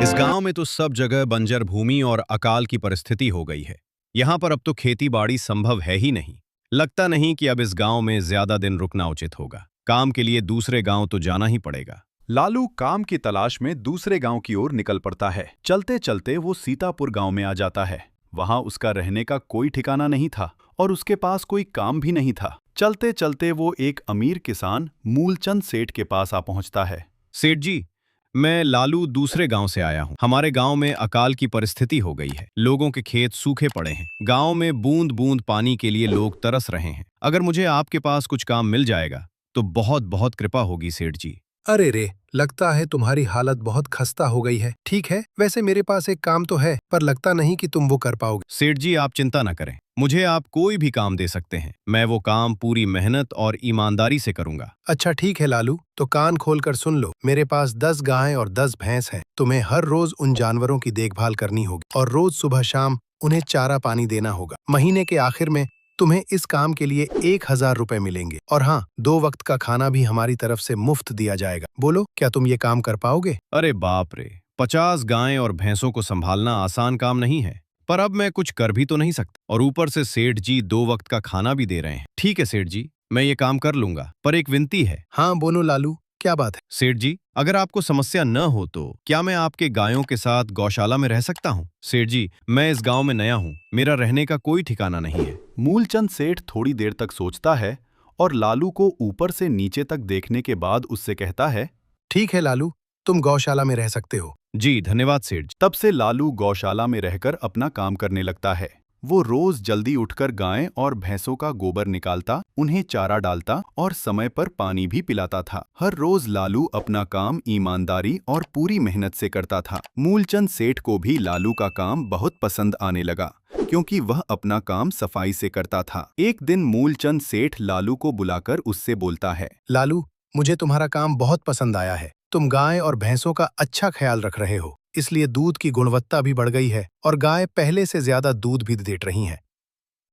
इस गांव में तो सब जगह बंजर भूमि और अकाल की परिस्थिति हो गई है। यहाँ पर अब तो खेती बाड़ी संभव है ही नहीं। लगता नहीं कि अब इस गांव में ज्यादा दिन रुकना उचित होगा। काम के लिए दूसरे गांव तो जाना ही पड़ेगा। लालू काम की तलाश में दूसरे गांव की ओर निकल पड़ता है। चलते चलते वो सीतापुर गांव में आ जाता है। वहां उसका रहने का कोई ठिकाना नहीं था और उसके पास कोई काम भी नहीं था। चलते चलते वो एक अमीर किसान मूलचंद सेठ के पास आ पहुंचता है। सेठ जी, मैं लालू दूसरे गांव से आया हूँ। हमारे गांव में अकाल की परिस्थिति हो गई है। लोगों के खेत सूखे पड़े हैं। गांव में बूंद बूंद पानी के लिए लोग तरस रहे हैं। अगर मुझे आपके पास कुछ काम मिल जाएगा तो बहुत बहुत कृपा होगी सेठ जी। अरे रे, लगता है तुम्हारी हालत बहुत खस्ता हो गई है। ठीक है, वैसे मेरे पास एक काम तो है, पर लगता नहीं कि तुम वो कर पाओगे। सेठ जी, आप चिंता न करें। मुझे आप कोई भी काम दे सकते हैं। मैं वो काम पूरी मेहनत और ईमानदारी से करूंगा। अच्छा ठीक है लालू, तो कान खोल कर सुन लो। मेरे पास 10 गायें और 10 भैंस हैं। तुम्हें हर रोज उन जानवरों की देखभाल करनी होगी और रोज सुबह शाम उन्हें चारा पानी देना होगा। महीने के आखिर में तुम्हें इस काम के लिए 1000 रुपए मिलेंगे और हाँ, 2 वक्त का खाना भी हमारी तरफ से मुफ्त दिया जाएगा। बोलो, क्या तुम ये काम कर पाओगे? अरे बाप रे, 50 गायें और भैंसों को संभालना आसान काम नहीं है। पर अब मैं कुछ कर भी तो नहीं सकता, और ऊपर से सेठ जी 2 वक्त का खाना भी दे रहे हैं। ठीक है सेठ जी, मैं ये काम कर लूंगा, पर एक विनती है। हाँ बोलो लालू, क्या बात है? सेठ जी, अगर आपको समस्या न हो तो क्या मैं आपके गायों के साथ गौशाला में रह सकता हूँ? सेठ जी, मैं इस गांव में नया हूँ। मेरा रहने का कोई ठिकाना नहीं है। मूलचंद सेठ थोड़ी देर तक सोचता है और लालू को ऊपर से नीचे तक देखने के बाद उससे कहता है, ठीक है लालू, तुम गौशाला में रह सकते हो। जी धन्यवाद सेठ जी। तब से लालू गौशाला में रहकर अपना काम करने लगता है। वो रोज जल्दी उठकर गायें और भैंसों का गोबर निकालता, उन्हें चारा डालता और समय पर पानी भी पिलाता था। हर रोज लालू अपना काम ईमानदारी और पूरी मेहनत से करता था। मूलचंद सेठ को भी लालू का काम बहुत पसंद आने लगा, क्योंकि वह अपना काम सफाई से करता था। एक दिन मूलचंद सेठ लालू को बुलाकर उससे बोलता है, लालू, मुझे तुम्हारा काम बहुत पसंद आया है। तुम गाय और भैंसों का अच्छा ख्याल रख रहे हो, इसलिए दूध की गुणवत्ता भी बढ़ गई है और गाय पहले से ज्यादा दूध भी दे रही हैं।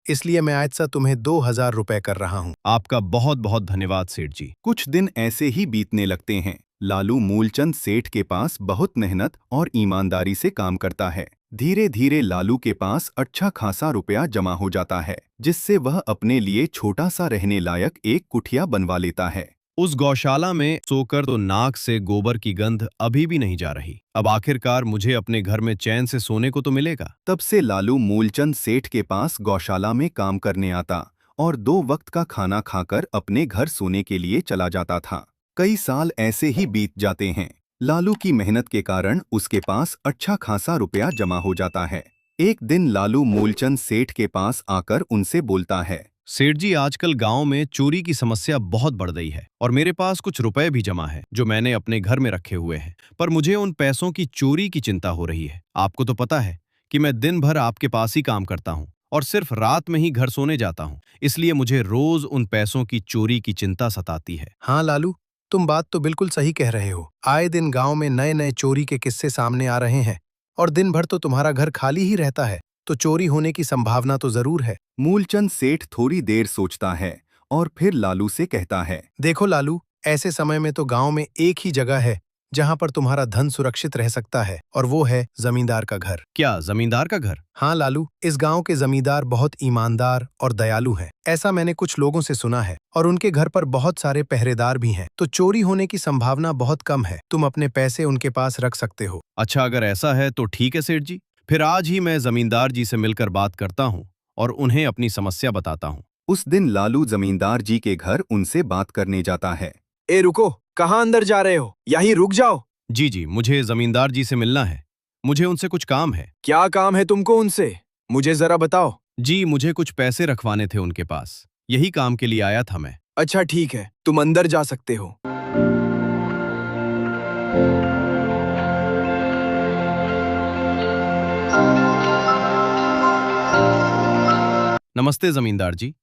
इसलिए मैं आज से तुम्हें 2000 रुपए कर रहा हूँ। आपका बहुत बहुत धन्यवाद सेठ जी। कुछ दिन ऐसे ही बीतने लगते हैं। लालू मूलचंद सेठ के पास बहुत मेहनत और ईमानदारी से काम करता है। धीरे धीरे लालू के पास अच्छा खासा रुपया जमा हो जाता है, जिससे वह अपने लिए छोटा सा रहने लायक एक कुटिया बनवा लेता है। उस गौशाला में सोकर तो नाक से गोबर की गंध अभी भी नहीं जा रही। अब आखिरकार मुझे अपने घर में चैन से सोने को तो मिलेगा। तब से लालू मूलचंद सेठ के पास गौशाला में काम करने आता और 2 वक्त का खाना खाकर अपने घर सोने के लिए चला जाता था। कई साल ऐसे ही बीत जाते हैं। लालू की मेहनत के कारण उसके पास अच्छा खासा रुपया जमा हो जाता है। एक दिन लालू मूलचंद सेठ के पास आकर उनसे बोलता है, सेठ जी, आजकल गांव में चोरी की समस्या बहुत बढ़ गई है और मेरे पास कुछ रुपए भी जमा है जो मैंने अपने घर में रखे हुए हैं, पर मुझे उन पैसों की चोरी की चिंता हो रही है। आपको तो पता है कि मैं दिन भर आपके पास ही काम करता हूं और सिर्फ रात में ही घर सोने जाता हूं, इसलिए मुझे रोज उन पैसों की चोरी की चिंता सताती है। हाँ लालू, तुम बात तो बिल्कुल सही कह रहे हो। आए दिन गांव में नए नए चोरी के किस्से सामने आ रहे हैं और दिन भर तो तुम्हारा घर खाली ही रहता है, तो चोरी होने की संभावना तो जरूर है। मूलचंद सेठ थोड़ी देर सोचता है और फिर लालू से कहता है, देखो लालू, ऐसे समय में तो गांव में एक ही जगह है जहां पर तुम्हारा धन सुरक्षित रह सकता है, और वो है जमींदार का घर। क्या जमींदार का घर? हाँ लालू, इस गांव के जमींदार बहुत ईमानदार और दयालु हैं। ऐसा मैंने कुछ लोगों से सुना है और उनके घर पर बहुत सारे पहरेदार भी हैं, तो चोरी होने की संभावना बहुत कम है। तुम अपने पैसे उनके पास रख सकते हो। अच्छा, अगर ऐसा है तो ठीक है सेठ जी। फिर आज ही मैं जमींदार जी से मिलकर बात करता हूँ और उन्हें अपनी समस्या बताता हूँ। उस दिन लालू जमींदार जी के घर उनसे बात करने जाता है। ए रुको, कहाँ अंदर जा रहे हो? यहीं रुक जाओ। जी जी, मुझे जमींदार जी से मिलना है। मुझे उनसे कुछ काम है। क्या काम है तुमको उनसे? मुझे जरा बताओ। जी, मुझे कुछ पैसे रखवाने थे उनके पास, यही काम के लिए आया था मैं। अच्छा ठीक है, तुम अंदर जा सकते हो। नमस्ते जमींदार जी,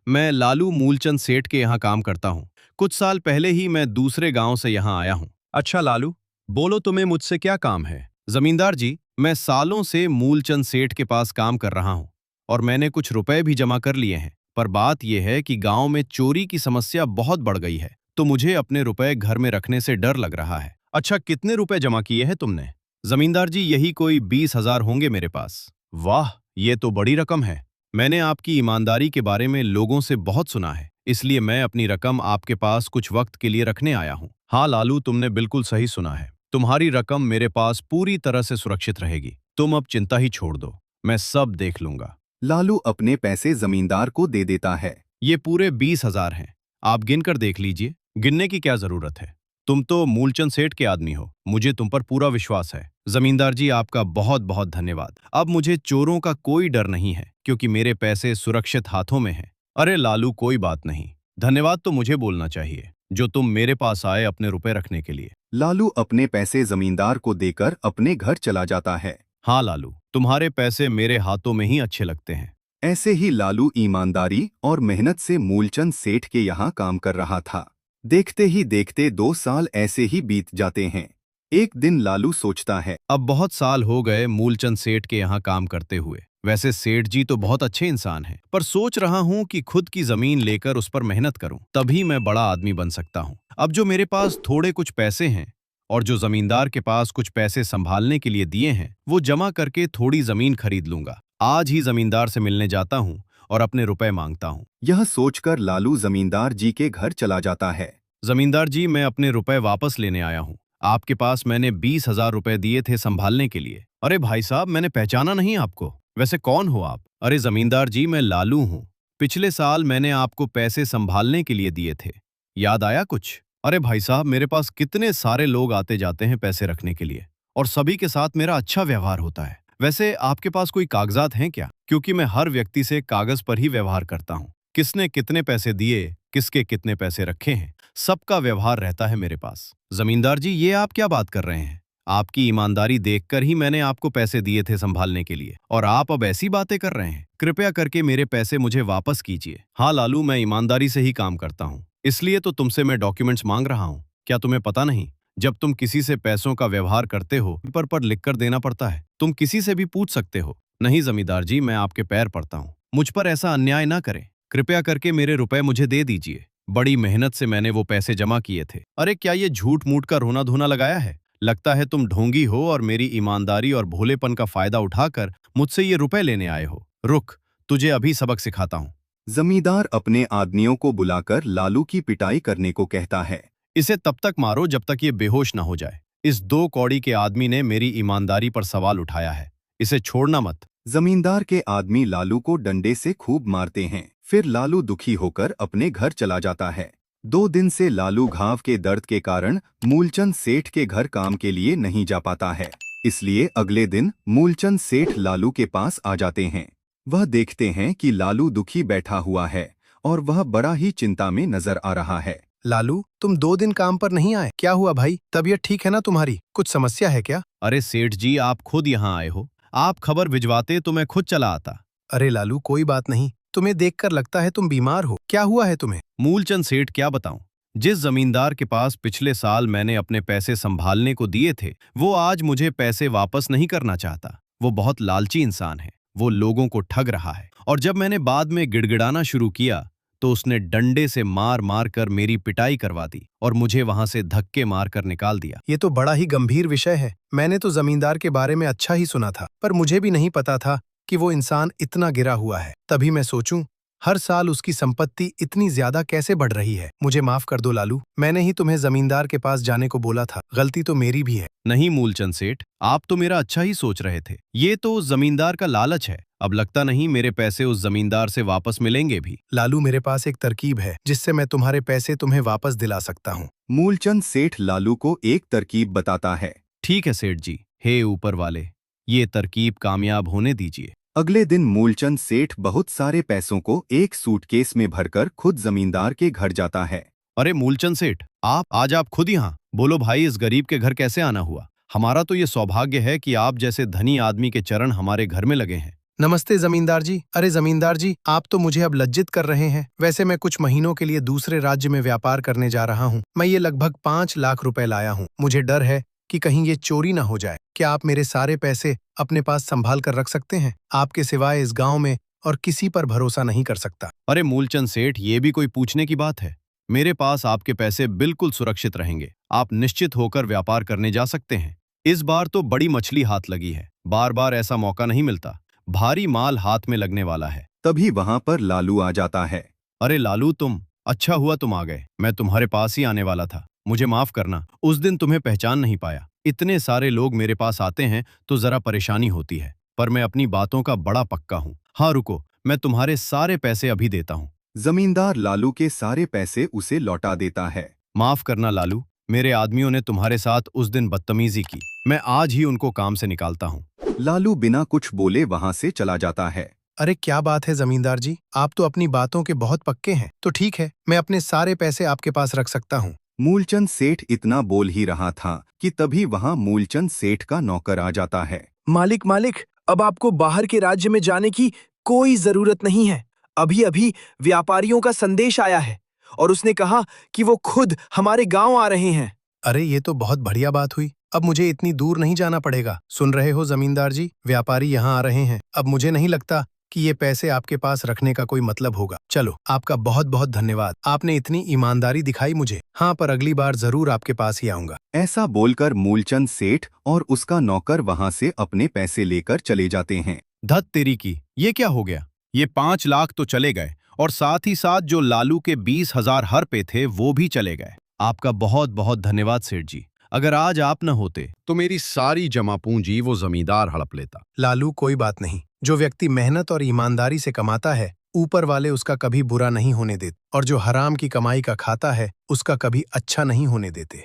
मैं लालू मूलचंद सेठ के यहाँ काम करता हूँ। कुछ साल पहले ही मैं दूसरे गांव से यहाँ आया हूँ। अच्छा लालू, बोलो तुम्हें मुझसे क्या काम है? जमींदार जी, मैं सालों से मूलचंद सेठ के पास काम कर रहा हूँ और मैंने कुछ रुपए भी जमा कर लिए हैं, पर बात यह है कि गांव में चोरी की समस्या बहुत बढ़ गई है, तो मुझे अपने रुपए घर में रखने से डर लग रहा है। अच्छा, कितने रुपए जमा किए हैं तुमने? जमींदार जी, यही कोई 20,000 होंगे मेरे पास। वाह, ये तो बड़ी रकम है। मैंने आपकी ईमानदारी के बारे में लोगों से बहुत सुना है, इसलिए मैं अपनी रकम आपके पास कुछ वक्त के लिए रखने आया हूँ। हाँ लालू, तुमने बिल्कुल सही सुना है। तुम्हारी रकम मेरे पास पूरी तरह से सुरक्षित रहेगी। तुम अब चिंता ही छोड़ दो, मैं सब देख लूंगा। लालू अपने पैसे जमींदार को दे देता है। ये पूरे 20,000 हैं। आप गिनकर देख लीजिए, गिनने की क्या जरूरत है। तुम तो मूलचंद सेठ के आदमी हो, मुझे तुम पर पूरा विश्वास है। जमींदार जी, आपका बहुत बहुत धन्यवाद। अब मुझे चोरों का कोई डर नहीं है, क्योंकि मेरे पैसे सुरक्षित हाथों में हैं। अरे लालू, कोई बात नहीं, धन्यवाद तो मुझे बोलना चाहिए, जो तुम मेरे पास आए अपने रुपए रखने के लिए। लालू अपने पैसे जमींदार को देकर अपने घर चला जाता है। हाँ लालू, तुम्हारे पैसे मेरे हाथों में ही अच्छे लगते हैं। ऐसे ही लालू ईमानदारी और मेहनत से मूलचंद सेठ के यहाँ काम कर रहा था। देखते ही देखते 2 साल ऐसे ही बीत जाते हैं। एक दिन लालू सोचता है, अब बहुत साल हो गए मूलचंद सेठ के यहाँ काम करते हुए। वैसे सेठ जी तो बहुत अच्छे इंसान हैं, पर सोच रहा हूँ कि खुद की जमीन लेकर उस पर मेहनत करूं, तभी मैं बड़ा आदमी बन सकता हूँ। अब जो मेरे पास थोड़े कुछ पैसे हैं और जो जमींदार के पास कुछ पैसे संभालने के लिए दिए हैं, वो जमा करके थोड़ी जमीन खरीद लूंगा। आज ही जमींदार से मिलने जाता हूँ और अपने रुपए मांगता हूँ। यह सोचकर लालू जमींदार जी के घर चला जाता है। जमींदार जी, मैं अपने रुपए वापस लेने आया हूँ। आपके पास मैंने 20,000 रुपए दिए थे संभालने के लिए। अरे भाई साहब, मैंने पहचाना नहीं आपको। वैसे कौन हो आप? अरे जमींदार जी, मैं लालू हूँ। पिछले साल मैंने आपको पैसे संभालने के लिए दिए थे, याद आया कुछ? अरे भाई साहब, मेरे पास कितने सारे लोग आते जाते हैं पैसे रखने के लिए, और सभी के साथ मेरा अच्छा व्यवहार होता है। वैसे आपके पास कोई कागजात हैं क्या? क्योंकि मैं हर व्यक्ति से कागज पर ही व्यवहार करता हूँ। किसने कितने पैसे दिए, किसके कितने पैसे रखे हैं, सबका व्यवहार रहता है मेरे पास। जमींदार जी, ये आप क्या बात कर रहे हैं? आपकी ईमानदारी देखकर ही मैंने आपको पैसे दिए थे संभालने के लिए, और आप अब ऐसी बातें कर रहे हैं। कृपया करके मेरे पैसे मुझे वापस कीजिए। हाँ लालू, मैं ईमानदारी से ही काम करता हूँ, इसलिए तो तुमसे मैं डॉक्यूमेंट्स मांग रहा हूँ। क्या तुम्हें पता नहीं, जब तुम किसी से पैसों का व्यवहार करते हो, पेपर पर लिखकर देना पड़ता है। तुम किसी से भी पूछ सकते हो। नहीं जमींदार जी, मैं आपके पैर पड़ता हूँ, मुझ पर ऐसा अन्याय ना करें। कृपया करके मेरे रुपए मुझे दे दीजिए। बड़ी मेहनत से मैंने वो पैसे जमा किए थे। अरे क्या ये झूठ मूठ का रोना धोना लगाया है? लगता है तुम ढोंगी हो और मेरी ईमानदारी और भोलेपन का फायदा उठाकर मुझसे ये रुपए लेने आए हो। रुक, तुझे अभी सबक सिखाता हूँ। जमींदार अपने आदमियों को बुलाकर लालू की पिटाई करने को कहता है। इसे तब तक मारो जब तक ये बेहोश ना हो जाए। इस 2 कौड़ी के आदमी ने मेरी ईमानदारी पर सवाल उठाया है, इसे छोड़ना मत। जमींदार के आदमी लालू को डंडे से खूब मारते हैं। फिर लालू दुखी होकर अपने घर चला जाता है। 2 दिन से लालू घाव के दर्द के कारण मूलचंद सेठ के घर काम के लिए नहीं जा पाता है। इसलिए अगले दिन मूलचंद सेठ लालू के पास आ जाते हैं। वह देखते हैं कि लालू दुखी बैठा हुआ है और वह बड़ा ही चिंता में नजर आ रहा है। लालू, तुम 2 दिन काम पर नहीं आए, क्या हुआ भाई? तबीयत ठीक है ना तुम्हारी? कुछ समस्या है क्या? अरे सेठ जी, आप खुद यहाँ आए हो। आप खबर भिजवाते तो मैं खुद चला आता। अरे लालू, कोई बात नहीं, तुम्हें देखकर लगता है तुम बीमार हो। क्या हुआ है तुम्हें? मूलचंद सेठ, क्या बताऊं, जिस जमींदार के पास पिछले साल मैंने अपने पैसे संभालने को दिए थे, वो आज मुझे पैसे वापस नहीं करना चाहता। वो बहुत लालची इंसान है, वो लोगों को ठग रहा है। और जब मैंने बाद में गिड़गिड़ाना शुरू किया तो उसने डंडे से मार मार कर मेरी पिटाई करवा दी और मुझे वहां से धक्के मार कर निकाल दिया। ये तो बड़ा ही गंभीर विषय है। मैंने तो जमींदार के बारे में अच्छा ही सुना था, पर मुझे भी नहीं पता था कि वो इंसान इतना गिरा हुआ है। तभी मैं सोचूं, हर साल उसकी संपत्ति इतनी ज्यादा कैसे बढ़ रही है। मुझे माफ कर दो लालू, मैंने ही तुम्हें जमींदार के पास जाने को बोला था। गलती तो मेरी भी है। नहीं मूलचंद सेठ, आप तो मेरा अच्छा ही सोच रहे थे। ये तो जमींदार का लालच है। अब लगता नहीं मेरे पैसे उस जमींदार से वापस मिलेंगे भी। लालू, मेरे पास एक तरकीब है जिससे मैं तुम्हारे पैसे तुम्हें वापस दिला सकता हूँ। मूलचंद सेठ लालू को एक तरकीब बताता है। ठीक है सेठ जी, हे ऊपर वाले, ये तरकीब कामयाब होने दीजिए। अगले दिन मूलचंद सेठ बहुत सारे पैसों को एक सूटकेस में भरकर खुद जमींदार के घर जाता है। अरे मूलचंद सेठ, आप खुद यहाँ। बोलो भाई, इस गरीब के घर कैसे आना हुआ? हमारा तो ये सौभाग्य है कि आप जैसे धनी आदमी के चरण हमारे घर में लगे हैं। नमस्ते जमींदार जी। अरे जमींदार जी, आप तो मुझे अब लज्जित कर रहे हैं। वैसे मैं कुछ महीनों के लिए दूसरे राज्य में व्यापार करने जा रहा हूँ। मैं ये लगभग 5 लाख रुपए लाया हूँ। मुझे डर है कि कहीं ये चोरी ना हो जाए। क्या आप मेरे सारे पैसे अपने पास संभाल कर रख सकते हैं? आपके सिवाय इस गांव में और किसी पर भरोसा नहीं कर सकता। अरे मूलचंद सेठ, ये भी कोई पूछने की बात है? मेरे पास आपके पैसे बिल्कुल सुरक्षित रहेंगे। आप निश्चित होकर व्यापार करने जा सकते हैं। इस बार तो बड़ी मछली हाथ लगी है, बार बार ऐसा मौका नहीं मिलता। भारी माल हाथ में लगने वाला है। तभी वहां पर लालू आ जाता है। अरे लालू, तुम अच्छा हुआ तुम आ गए। मैं तुम्हारे पास ही आने वाला था। मुझे माफ करना, उस दिन तुम्हें पहचान नहीं पाया। इतने सारे लोग मेरे पास आते हैं तो जरा परेशानी होती है, पर मैं अपनी बातों का बड़ा पक्का हूँ। हाँ रुको, मैं तुम्हारे सारे पैसे अभी देता हूँ। जमींदार लालू के सारे पैसे उसे लौटा देता है। माफ करना लालू, मेरे आदमियों ने तुम्हारे साथ उस दिन बदतमीजी की। मैं आज ही उनको काम से निकालता हूँ। लालू बिना कुछ बोले वहां से चला जाता है। अरे क्या बात है जमींदार जी, आप तो अपनी बातों के बहुत पक्के हैं। तो ठीक है, मैं अपने सारे पैसे आपके पास रख सकता हूँ। मूलचंद सेठ इतना बोल ही रहा था कि तभी वहां मूलचंद सेठ का नौकर आ जाता है। मालिक मालिक, अब आपको बाहर के राज्य में जाने की कोई जरूरत नहीं है। अभी अभी व्यापारियों का संदेश आया है और उसने कहा कि वो खुद हमारे गांव आ रहे हैं। अरे ये तो बहुत बढ़िया बात हुई। अब मुझे इतनी दूर नहीं जाना पड़ेगा। सुन रहे हो जमींदार जी, व्यापारी यहाँ आ रहे हैं। अब मुझे नहीं लगता कि ये पैसे आपके पास रखने का कोई मतलब होगा। चलो, आपका बहुत बहुत धन्यवाद। आपने इतनी ईमानदारी दिखाई मुझे। हाँ, पर अगली बार जरूर आपके पास ही आऊंगा। ऐसा बोलकर मूलचंद सेठ और उसका नौकर वहां से अपने पैसे लेकर चले जाते हैं। धत तेरी की, ये क्या हो गया? ये 5 लाख तो चले गए और साथ ही साथ जो लालू के 20,000 हर पे थे वो भी चले गए। आपका बहुत बहुत धन्यवाद सेठ जी। अगर आज आप न होते तो मेरी सारी जमा पूंजी वो जमींदार हड़प लेता। लालू, कोई बात नहीं। जो व्यक्ति मेहनत और ईमानदारी से कमाता है, ऊपर वाले उसका कभी बुरा नहीं होने देते, और जो हराम की कमाई का खाता है उसका कभी अच्छा नहीं होने देते।